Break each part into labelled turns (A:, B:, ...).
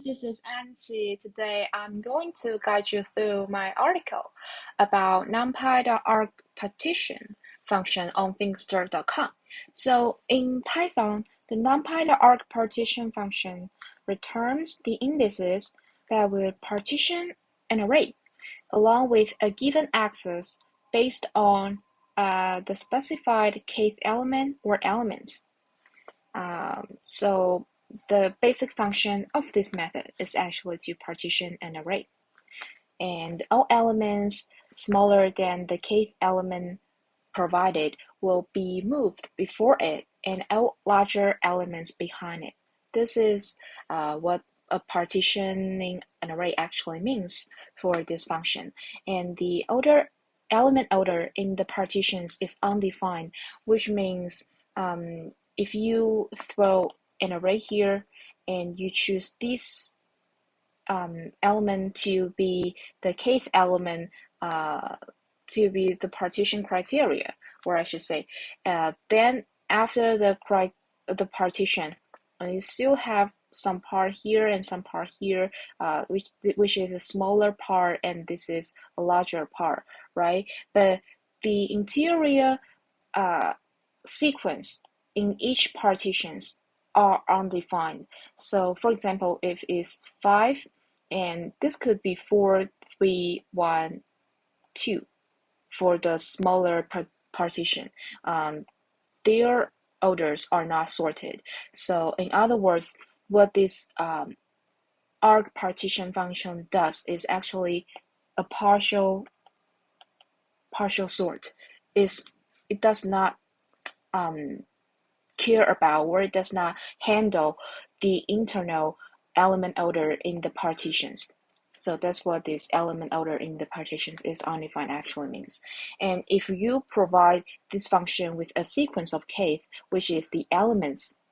A: this is Angie. Today I'm going to guide you through my article about np.argpartition function on Finxter.com. So in Python, the np.argpartition function returns the indices that will partition an array along with a given access based on the specified kth element or elements. So the basic function of this method is actually to partition an array. And all elements smaller than the kth element provided will be moved before it and all larger elements behind it. This is what a partitioning an array actually means for this function. And the element order in the partitions is undefined, which means if you throw an array here and you choose this element to be the kth element to be the partition criteria, or I should say, then after the partition, you still have some part here and some part here, which is a smaller part, and this is a larger part, right? But the interior sequence in each partitions are undefined. So for example, if it's 5, and this could be 4, 3, 1, 2 for the smaller partition. Their orders are not sorted. So in other words, what this argpartition function does is actually a partial sort. It does not care about, or it does not handle the internal element order in the partitions. So that's what this element order in the partitions is undefined actually means. And if you provide this function with a sequence of kth, which is the elements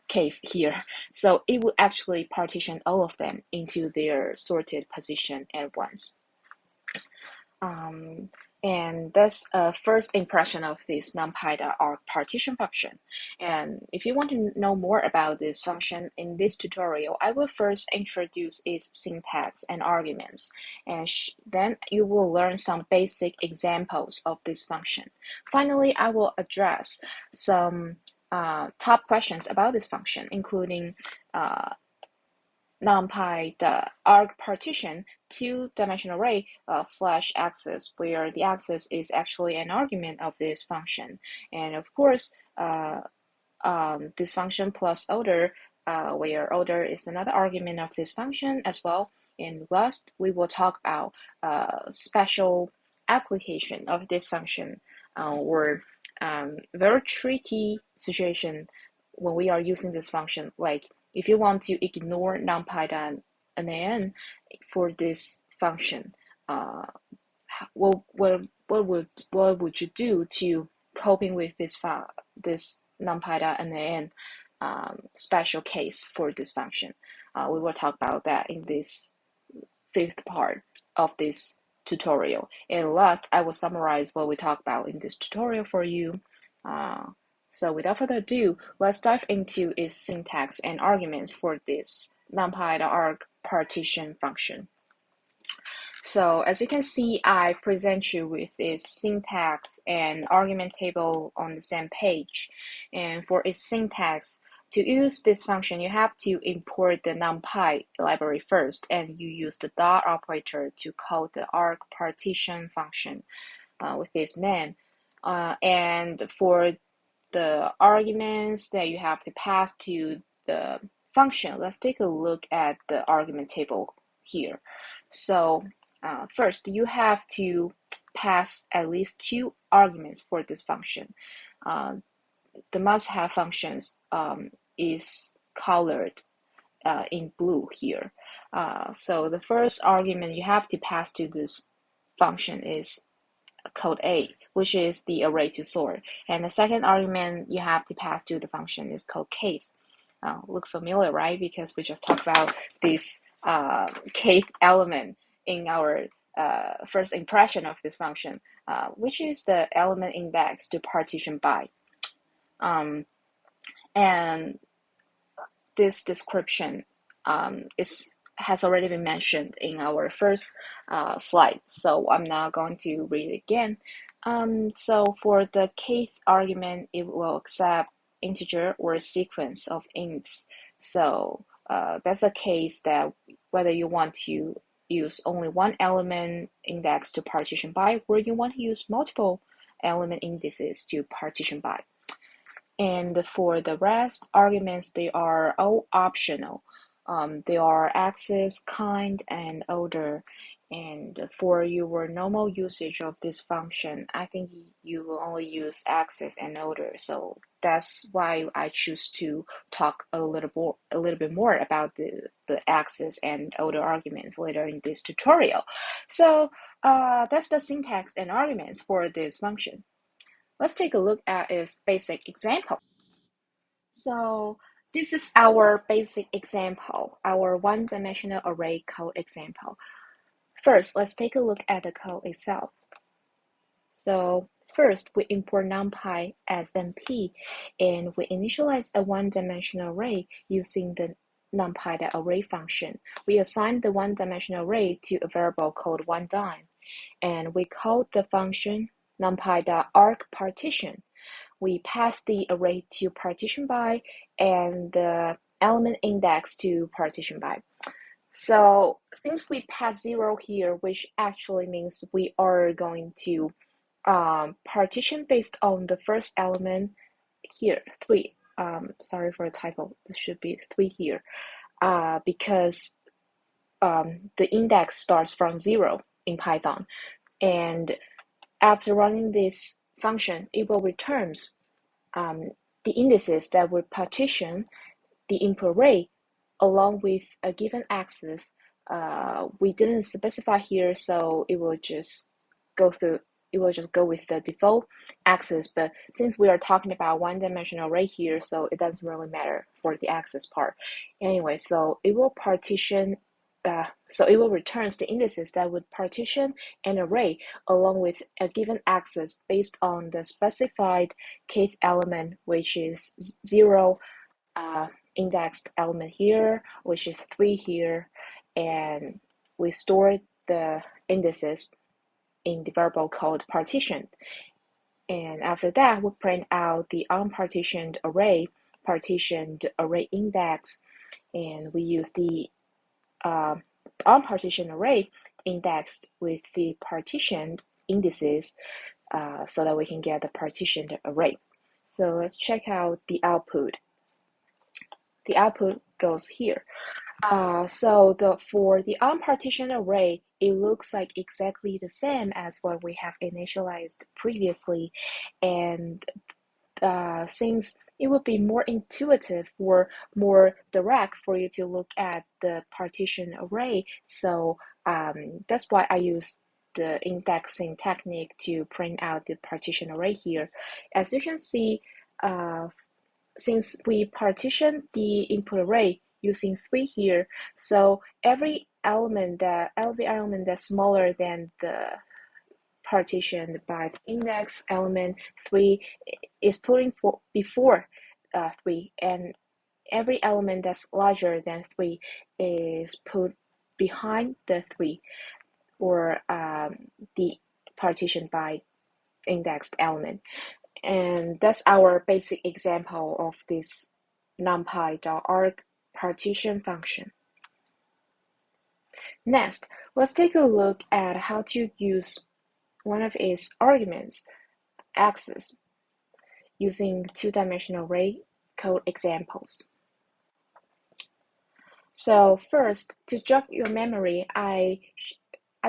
A: case here, so it will actually partition all of them into their sorted position at once. And that's a first impression of this np.argpartition function. And if you want to know more about this function in this tutorial, I will first introduce its syntax and arguments, and then you will learn some basic examples of this function. Finally, I will address some top questions about this function, including np.argpartition two-dimensional array slash axis, where the axis is actually an argument of this function, and of course this function plus order, where order is another argument of this function as well. And last, we will talk about special application of this function, or very tricky situation when we are using this function, like if you want to ignore numpy.nan for this function, what would you do to coping with this numpy.nan special case for this function? We will talk about that in this fifth part of this tutorial. And last, I will summarize what we talked about in this tutorial for you. So without further ado, let's dive into its syntax and arguments for this np.argpartition function. So as you can see, I present you with its syntax and argument table on the same page. And for its syntax, to use this function, you have to import the numpy library first, and you use the dot operator to call the argpartition function with its name. And for the arguments that you have to pass to the function, let's take a look at the argument table here. So first, you have to pass at least 2 arguments for this function. The must-have functions is colored in blue here. So the first argument you have to pass to this function is code A, which is the array to sort. And the second argument you have to pass to the function is called kth. Look familiar, right? Because we just talked about this kth element in our first impression of this function, which is the element index to partition by. And this description has already been mentioned in our first slide, so I'm not going to read it again. So for the kth argument, it will accept integer or sequence of ints. So that's a case that whether you want to use only one element index to partition by, or you want to use multiple element indices to partition by. And for the rest arguments, they are all optional. They are axis, kind, and order. And for your normal usage of this function, I think you will only use axis and order. So that's why I choose to talk a little bit more about the axis and order arguments later in this tutorial. So that's the syntax and arguments for this function. Let's take a look at its basic example. So this is our basic example, our one-dimensional array code example. First, let's take a look at the code itself. So first, we import numpy as np, and we initialize a one-dimensional array using the numpy.array function. We assign the one-dimensional array to a variable called one_dim, and we call the function np.argpartition. We pass the array to partition by and the element index to partition by. So since we pass 0 here, which actually means we are going to partition based on the first element here, 3. Sorry for a typo, this should be 3 here, because the index starts from 0 in Python. And after running this function, it will return the indices that would partition the input array along with a given axis. We didn't specify here, so it will just go with the default axis. But since we are talking about one-dimensional array here, so it doesn't really matter for the axis part. Anyway, so it will partition. So it will return the indices that would partition an array along with a given axis based on the specified kth element, which is 0, indexed element here, which is 3 here, and we store the indices in the variable called partition. And after that, we print out the unpartitioned array, partitioned array index, and we use the unpartitioned array indexed with the partitioned indices so that we can get the partitioned array. So let's check out the output. The output goes here. So for the unpartitioned array, it looks like exactly the same as what we have initialized previously. And since it would be more intuitive or more direct for you to look at the partition array, so that's why I use the indexing technique to print out the partition array here. As you can see, since we partition the input array using 3 here, so every element that's smaller than the partitioned by the index element 3 is putting before 3, and every element that's larger than 3 is put behind the 3, or the partition by indexed element. And that's our basic example of this numpy.argpartition function. Next, let's take a look at how to use one of its arguments, axis, using two-dimensional array code examples. So first, to jog your memory, I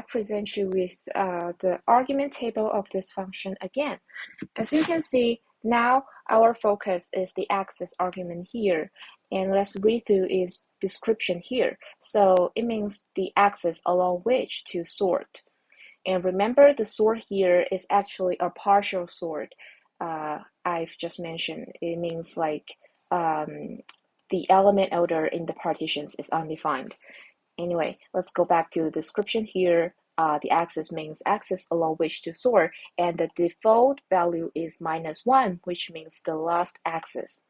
A: present you with the argument table of this function again. As you can see, now our focus is the axis argument here, and let's read through its description here. So it means the axis along which to sort. And remember, the sort here is actually a partial sort. I've just mentioned it means like the element order in the partitions is undefined. Anyway, let's go back to the description here. The axis means axis along which to sort, and the default value is -1, which means the last axis.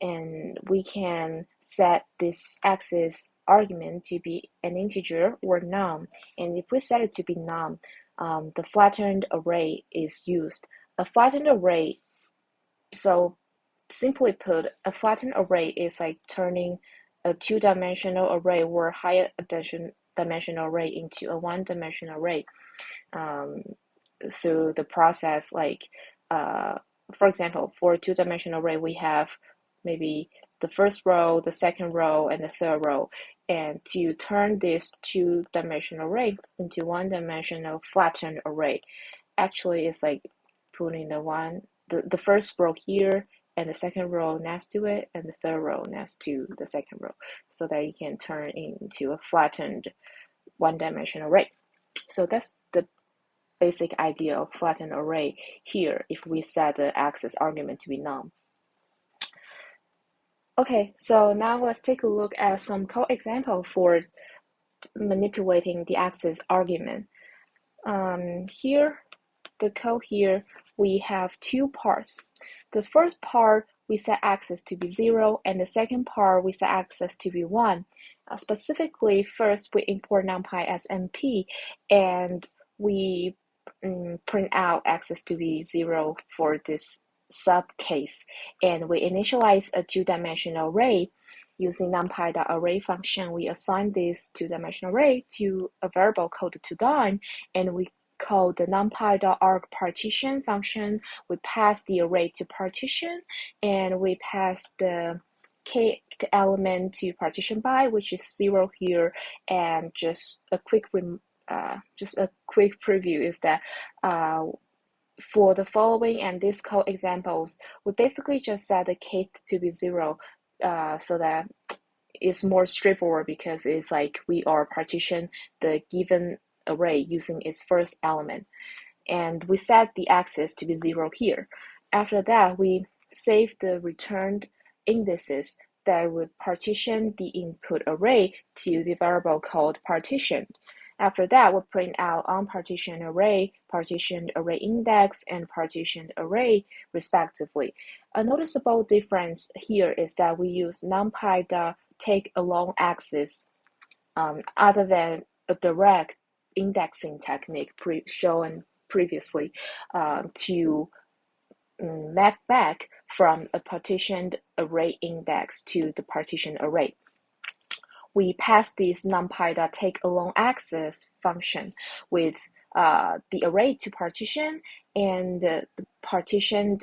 A: And we can set this axis argument to be an integer or num. And if we set it to be num, the flattened array is used. A flattened array, so simply put, a flattened array is like turning a two-dimensional array or higher dimensional array into a one-dimensional array through the process like, for example, for a two-dimensional array, we have maybe the first row, the second row, and the third row. And to turn this two-dimensional array into one-dimensional flattened array, actually it's like putting the first row here and the second row next to it and the third row next to the second row, so that you can turn into a flattened one-dimensional array. So that's the basic idea of flattened array here if we set the access argument to be num. Okay, so now let's take a look at some code example for manipulating the access argument. Here, the code here, we have two parts. The first part, we set access to be 0, and the second part, we set access to be 1. Specifically, first, we import numpy as np, and we print out access to be 0 for this sub case, and we initialize a two-dimensional array using np.array function. We assign this two-dimensional array to a variable called toDime, and we call the np.argpartition function. We pass the array to partition, and we pass the kth element to partition by, which is 0 here. And just a quick preview is that for the following and this code examples, we basically just set the kth to be 0, so that it's more straightforward, because it's like we are partition the given array using its first element, and we set the access to be 0 here. After that, we save the returned indices that would partition the input array to the variable called partition. After that, we'll print out unpartitioned array, partitioned array index, and partitioned array, respectively. A noticeable difference here is that we use numpy.takeAlong access other than a direct indexing technique shown previously to map back from a partitioned array index to the partitioned array. We pass this numpy.takeAlong access function with the array to partition and the partitioned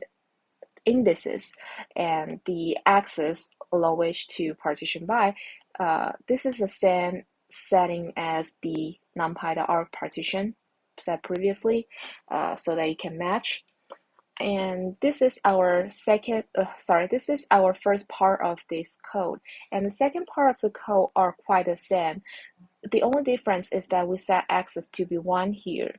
A: indices and the access along which to partition by. This is the same setting as the np.argpartition set previously, so that you can match. And this is our this is our first part of this code. And the second part of the code are quite the same. The only difference is that we set access to be 1 here.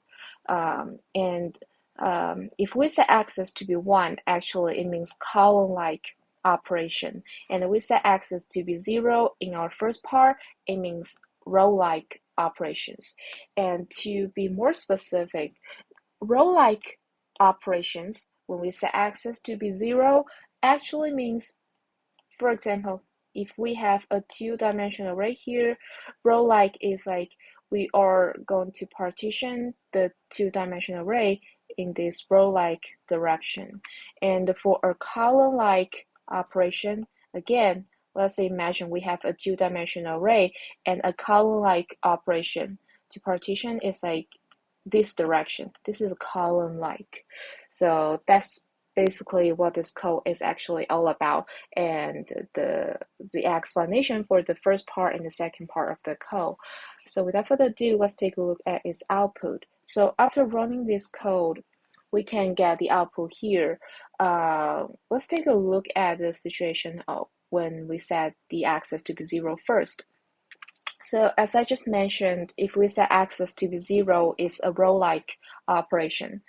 A: If we set access to be 1, actually it means column-like operation. And we set access to be 0 in our first part, it means row-like operations. And to be more specific, row-like operations, when we set access to be 0, actually means, for example, if we have a two-dimensional array here, row-like is like we are going to partition the two-dimensional array in this row-like direction. And for a column-like operation, again, let's imagine we have a two-dimensional array, and a column-like operation to partition is like this direction. This is a column-like. So that's basically what this code is actually all about, and the explanation for the first part and the second part of the code. So without further ado, let's take a look at its output. So after running this code, we can get the output here. Let's take a look at the situation of when we set the access to be 0 first. So as I just mentioned, if we set access to be 0, it's a row-like operation.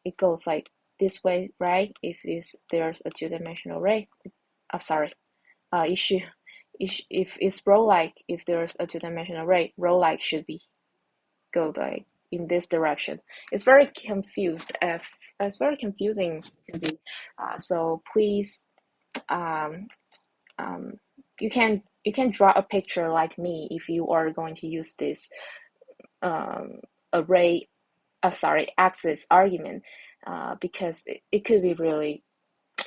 A: It goes like this way, right? If there's a two-dimensional array, if it's row-like, if there's a two-dimensional array, row-like should be go like in this direction. It's very confused. It's very confusing. So please, you can you can draw a picture like me if you are going to use this access argument, because it could be really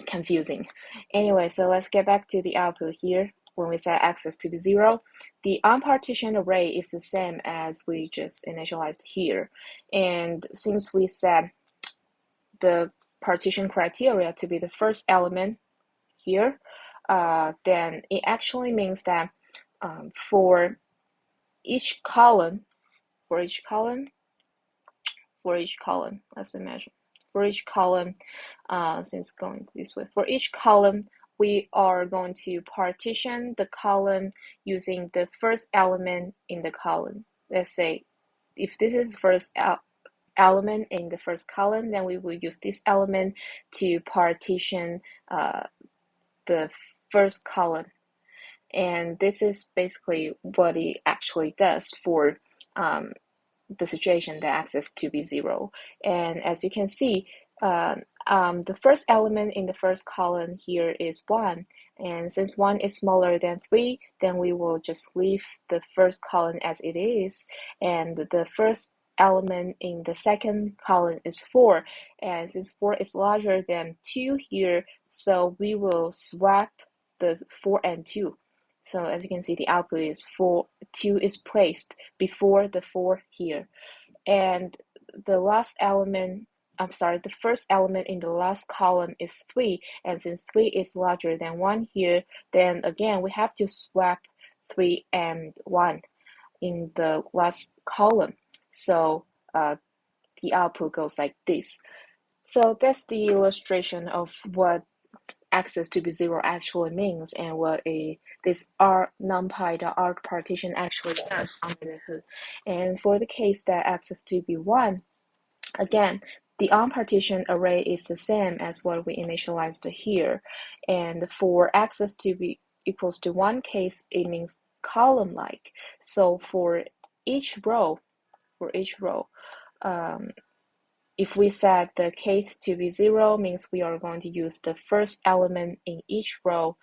A: confusing. Anyway, so let's get back to the output here. When we set access to be 0, the unpartitioned array is the same as we just initialized here. And since we set the partition criteria to be the first element here, then it actually means that for each column, let's imagine, for each column, since going this way, for each column, we are going to partition the column using the first element in the column. Let's say if this is first element in the first column, then we will use this element to partition the first column. And this is basically what it actually does for the situation that access to be 0. And as you can see, the first element in the first column here is 1. And since 1 is smaller than 3, then we will just leave the first column as it is. And the first element in the second column is 4. And since 4 is larger than 2 here, so we will swap the 4 and 2. So as you can see, the output is 4, 2 is placed before the 4 here. And the first element in the last column is 3. And since 3 is larger than 1 here, then again, we have to swap 3 and 1 in the last column. So the output goes like this. So that's the illustration of what access to be 0 actually means and what this np.argpartition actually does under the hood. And for the case that access to be 1, again, the unpartitioned array is the same as what we initialized here. And for access to be equals to 1 case, it means column-like. So for each row, if we set the kth to be 0, means we are going to use the first element in each row.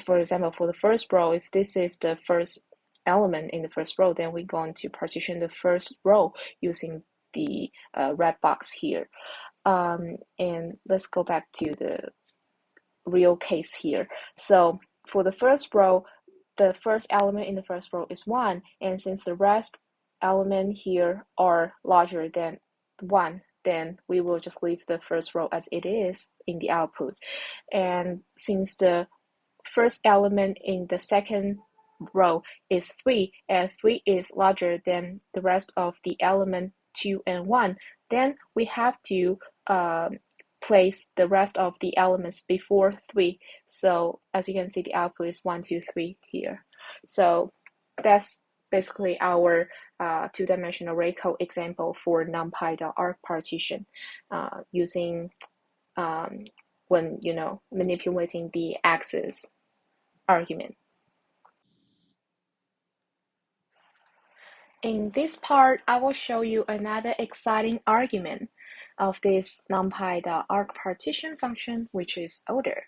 A: For example, for the first row, if this is the first element in the first row, then we're going to partition the first row using the red box here. And let's go back to the real case here. So for the first row, the first element in the first row is 1, and since the rest element here are larger than 1, then we will just leave the first row as it is in the output. And since the first element in the second row is 3, and 3 is larger than the rest of the element 2 and 1, then we have to place the rest of the elements before 3. So as you can see, the output is 1, 2, 3 here. So that's basically our two-dimensional array code example for numpy.argpartition using when manipulating the access argument. In this part, I will show you another exciting argument of this numpy.argpartition function, which is order.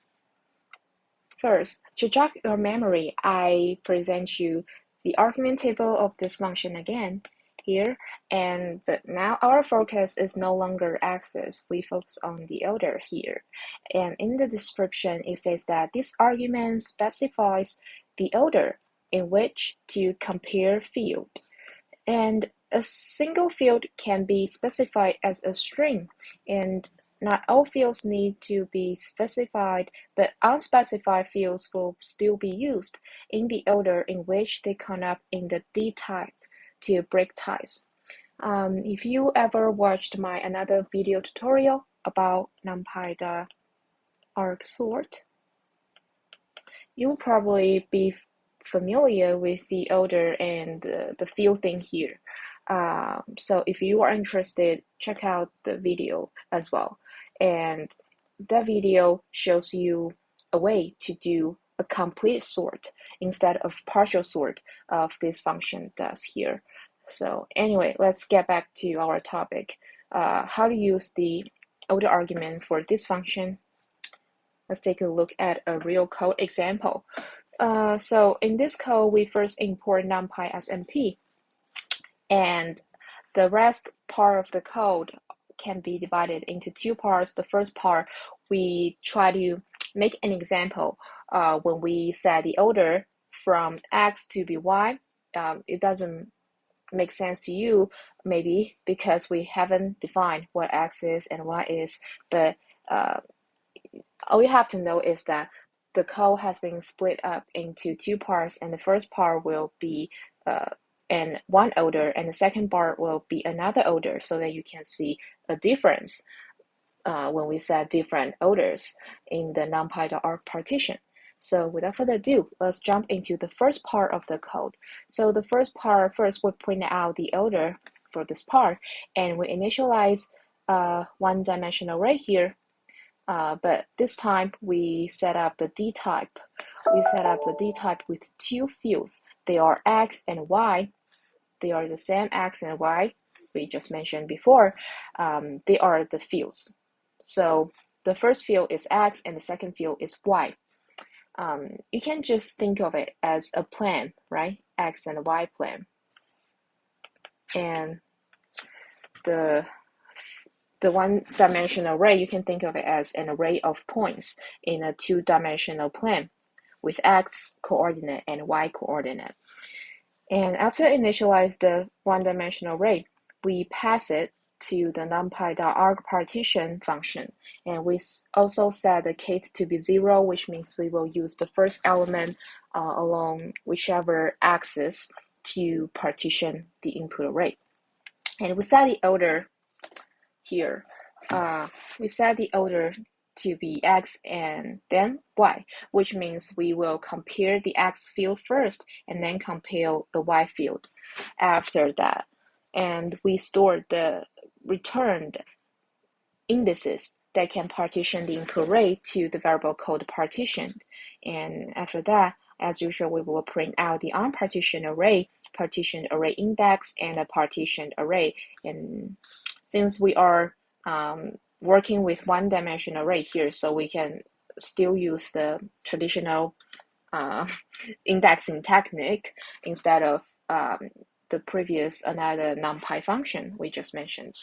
A: First, to jog your memory, I present you the argument table of this function again here, but now our focus is no longer access. We focus on the order here. And in the description, it says that this argument specifies the order in which to compare field. And a single field can be specified as a string, and not all fields need to be specified, but unspecified fields will still be used in the order in which they come up in the D type to break ties. If you ever watched my another video tutorial about numpy.arg sort, you'll probably be familiar with the order and the field thing here. So if you are interested, check out the video as well. And that video shows you a way to do a complete sort instead of partial sort of this function does here. So anyway, let's get back to our topic. How to use the order argument for this function. Let's take a look at a real code example. So in this code, we first import numpy as np, and the rest part of the code can be divided into two parts. The first part, we try to make an example when we set the order from X to be Y. It doesn't make sense to you, maybe because we haven't defined what X is and Y is, but all you have to know is that the code has been split up into two parts, and the first part will be in one order, and the second part will be another order, so that you can see a difference when we set different orders in the np.argpartition. So without further ado, let's jump into the first part of the code. So the first part, first we print out the order for this part, and we initialize one-dimensional array here. But this time we set up the D type. We set up the D type with two fields. They are X and Y. They are the same X and Y we just mentioned before. They are the fields. So the first field is X and the second field is Y. You can just think of it as a plane, right? X and Y plane. And the one-dimensional array, you can think of it as an array of points in a two-dimensional plane with X coordinate and Y coordinate. And after initialize the one-dimensional array, we pass it to the np.argpartition function. And we also set the case to be 0, which means we will use the first element along whichever axis to partition the input array. And we set the order here. We set the order to be X and then Y, which means we will compare the X field first and then compare the Y field after that. And we store the returned indices that can partition the input array to the variable called partition. And after that, as usual, we will print out the unpartitioned array, partitioned array index, and a partitioned array. And since we are working with one-dimensional array here, so we can still use the traditional indexing technique instead of the previous another numpy function we just mentioned.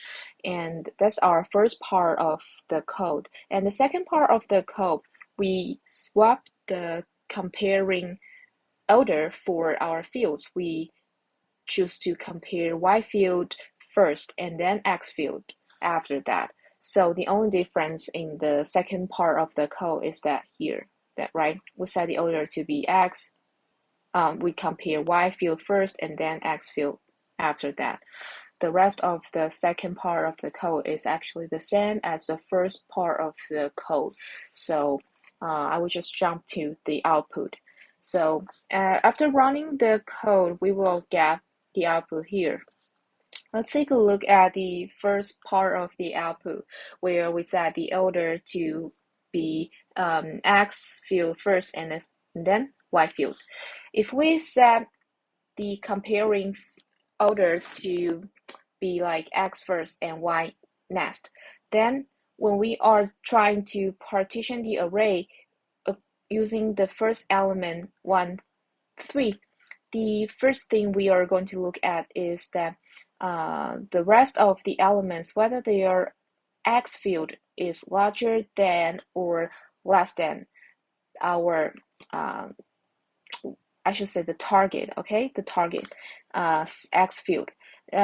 A: And that's our first part of the code. And the second part of the code, we swap the comparing order for our fields. We choose to compare Y field first and then X field after that. So the only difference in the second part of the code is that here, right? We set the order to be X. We compare Y field first and then X field after that. The rest of the second part of the code is actually the same as the first part of the code. So I will just jump to the output. So after running the code, we will get the output here. Let's take a look at the first part of the output, where we set the order to be X field first and then Y field. If we set the comparing order to be like X first and Y next, then when we are trying to partition the array using the first element 1, 3, the first thing we are going to look at is that the rest of the elements, whether their X field is larger than or less than our, I should say the target, okay? The target X field.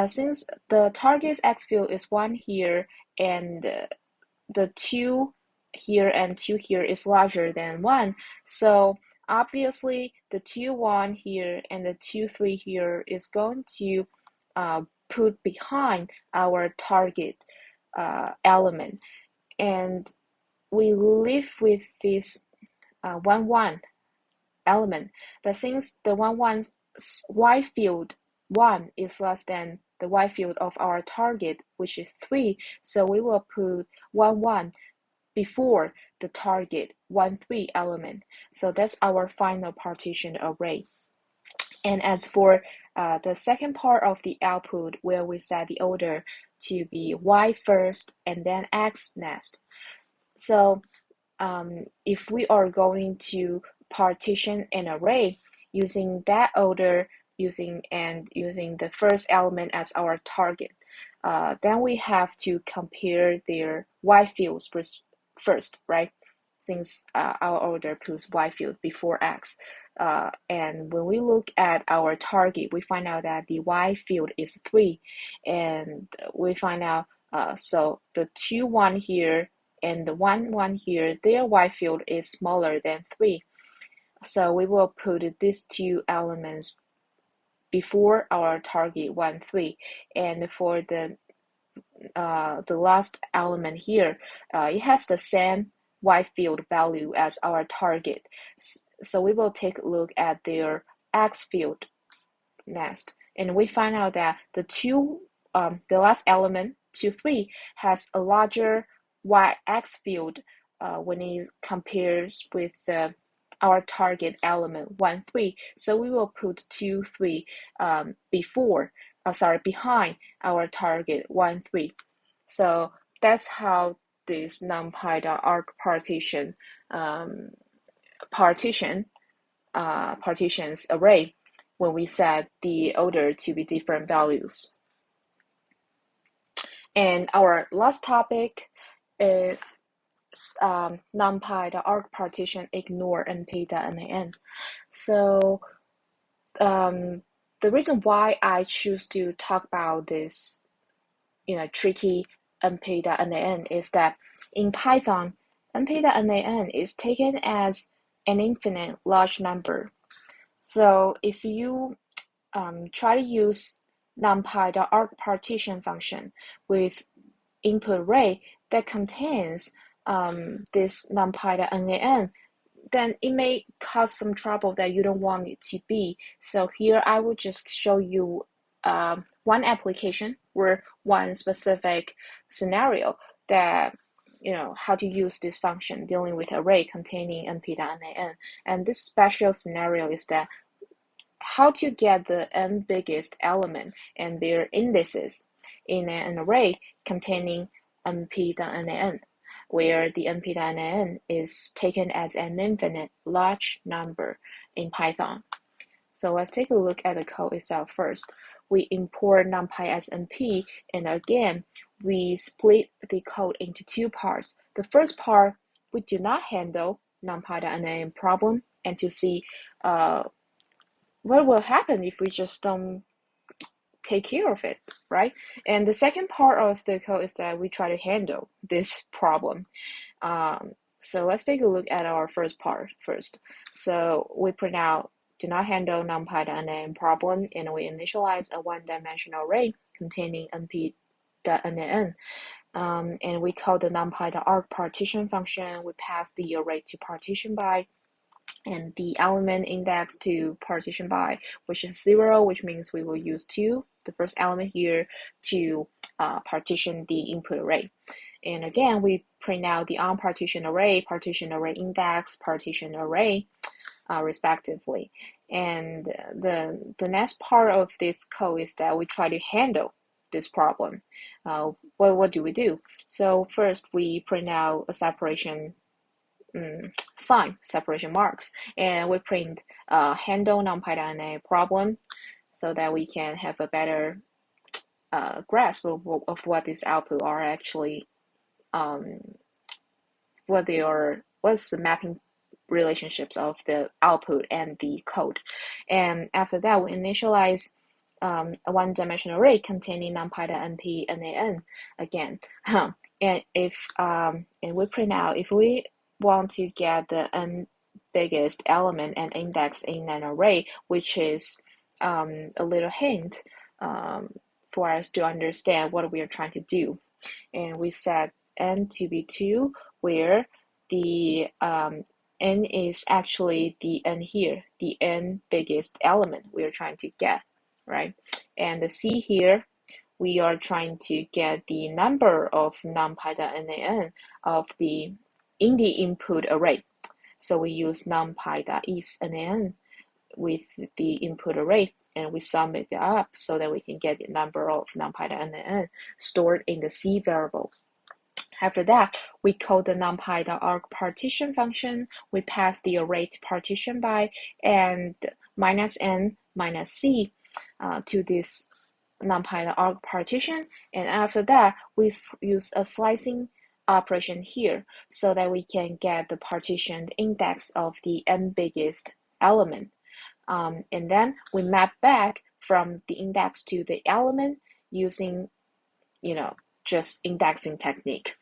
A: Since the target's X field is 1 here and the 2 here and 2 here is larger than 1, so obviously the 2, 1 here and the 2, 3 here is going to put behind our target element, and we live with this 1, 1 element. But since the 1, 1's Y field 1 is less than the Y field of our target, which is 3, so we will put 1, 1 before the target 1, 3 element. So that's our final partition array. And as for the second part of the output, where we set the order to be Y first and then X next. So if we are going to partition an array using that order, using the first element as our target. Then we have to compare their y fields first, right? Since our order puts y field before x. And when we look at our target, we find out that the y field is 3, and we find out so the 2, 1 here and the 1, 1 here, their y field is smaller than 3. So we will put these two elements before our target 1, 3, and for the last element here, it has the same y field value as our target. So we will take a look at their x field next, and we find out that the last element 2, 3 has a larger x field when it compares with our target element 1, 3. So we will put 2, 3 behind our target 1, 3. So that's how this np.argpartition partitions array when we set the order to be different values. And our last topic is np.argpartition ignore np.nan. So the reason why I choose to talk about this tricky np.nan is that in Python, np.nan is taken as an infinite large number. So if you try to use np.argpartition function with input array that contains this np.nan, then it may cause some trouble that you don't want it to be. So here I will just show you one application or one specific scenario that how to use this function dealing with array containing np.nan. And this special scenario is that how to get the n biggest element and their indices in an array containing np.nan, where the np.nan is taken as an infinite large number in Python. So let's take a look at the code itself first. We import numpy as np, and again, we split the code into two parts. The first part, we do not handle numpy.nan problem, and to see what will happen if we just don't take care of it, right? And the second part of the code is that we try to handle this problem. So let's take a look at our first part first. So we print out do not handle numpy.nan problem, and we initialize a one-dimensional array containing np.nan. And we call the np.argpartition function. We pass the array to partition by, and the element index to partition by, which is 0, which means we will use 2, the first element here, to partition the input array. And again, we print out the partition array index, partition array, respectively. And the next part of this code is that we try to handle this problem. What do we do? So first, we print out a separation sign, separation marks, and we print handle numpy.nan problem so that we can have a better grasp of what these output are actually, what's the mapping relationships of the output and the code. And after that, we initialize a one-dimensional array containing numpy.np.nan again. And if and we print out if we want to get the n biggest element and index in an array, which is a little hint for us to understand what we are trying to do. And we set n to be 2, where the n is actually the n here, the n biggest element we are trying to get, right? And the c here, we are trying to get the number of numpy.nan in the input array. So we use numpy.isNan with the input array, and we sum it up so that we can get the number of numpy.nan stored in the C variable. After that, we call the np.argpartition function. We pass the array to partition by and -n minus c to this np.argpartition. And after that, we use a slicing operation here so that we can get the partitioned index of the n biggest element. And then we map back from the index to the element using, just indexing technique.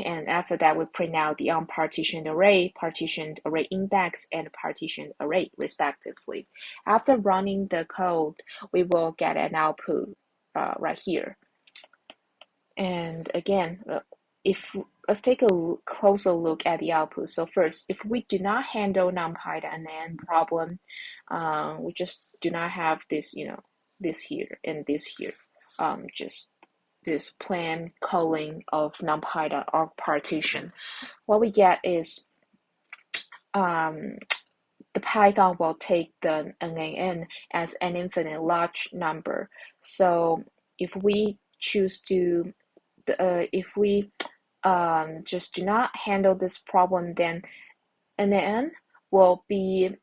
A: And after that, we print out the unpartitioned array, partitioned array index, and partitioned array, respectively. After running the code, we will get an output right here. And again, let's take a closer look at the output. So first, if we do not handle numpy.n problem, we just do not have this, this here and this here, just this plain calling of np.argpartition. What we get is the Python will take the nan as an infinite large number. So if we choose to, if we just do not handle this problem, then nan will be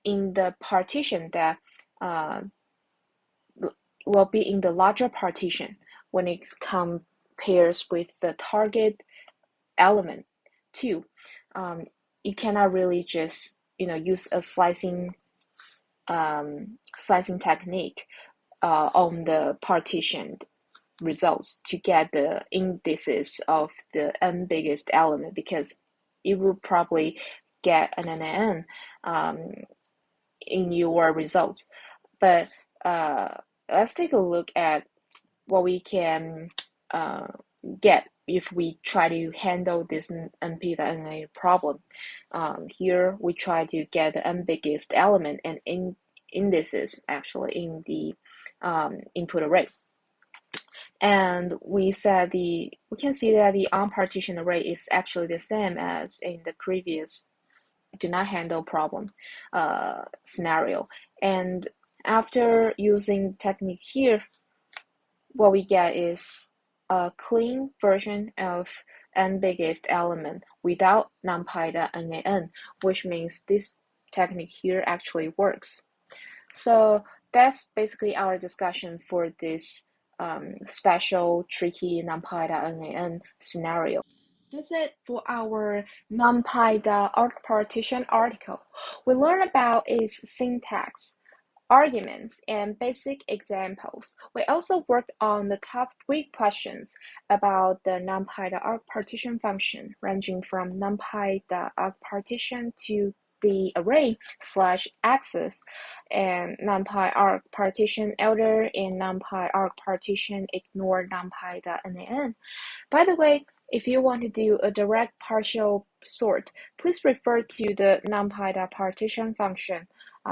A: in the partition that will be in the larger partition when it compares with the target element 2. You cannot really just use a slicing technique on the partitioned results to get the indices of the n biggest element, because you will probably get an nan in your results. But let's take a look at what we can get if we try to handle this np.na problem. Here we try to get the n biggest element and indices actually in the input array. And we can see that the unpartitioned array is actually the same as in the previous do not handle problem scenario. And after using technique here, what we get is a clean version of n biggest element without numpy.nan, which means this technique here actually works. So that's basically our discussion for this special tricky numpy.nan scenario. That's it for our numpy.argpartition article. We learned about its syntax, arguments, and basic examples. We also worked on the top 3 questions about the numpy.argpartition function, ranging from numpy.argpartition to the array /access and numpy.argpartition elder and numpy.argpartition ignore numpy.nan. By the way, if you want to do a direct partial sort, please refer to the numpy.partition function,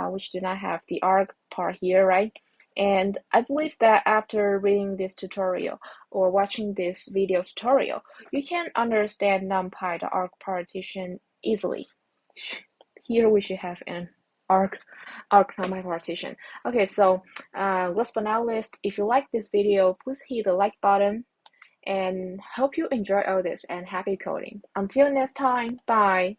A: which do not have the arg part here, right? And I believe that after reading this tutorial or watching this video tutorial, you can understand numpy.argpartition easily. Here we should have an arg numpy partition. Okay, so last but not least, if you like this video, please hit the like button. And hope you enjoy all this and happy coding. Until next time, bye.